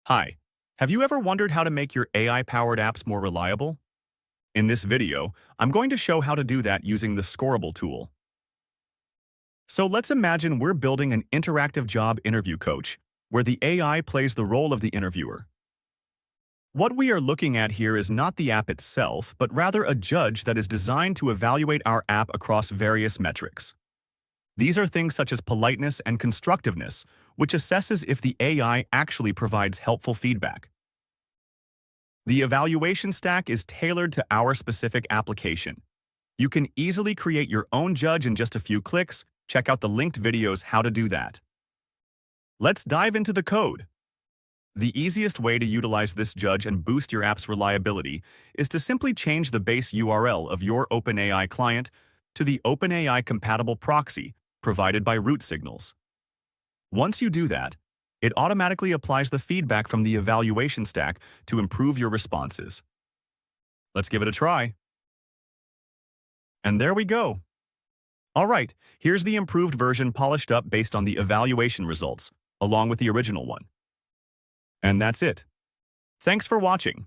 Hi, have you ever wondered how to make your AI-powered apps more reliable? In this video, I'm going to show how to do that using the Scorable tool. So let's imagine we're building an interactive job interview coach, where the AI plays the role of the interviewer. What we are looking at here is not the app itself, but rather a judge that is designed to evaluate our app across various metrics. These are things such as politeness and constructiveness, which assesses if the AI actually provides helpful feedback. The evaluation stack is tailored to our specific application. You can easily create your own judge in just a few clicks. Check out the linked videos how to do that. Let's dive into the code. The easiest way to utilize this judge and boost your app's reliability is to simply change the base URL of your OpenAI client to the OpenAI-compatible proxy provided by root signals. Once you do that, it automatically applies the feedback from the evaluation stack to improve your responses. Let's give it a try. And there we go. All right, here's the improved version polished up based on the evaluation results, along with the original one. And that's it. Thanks for watching.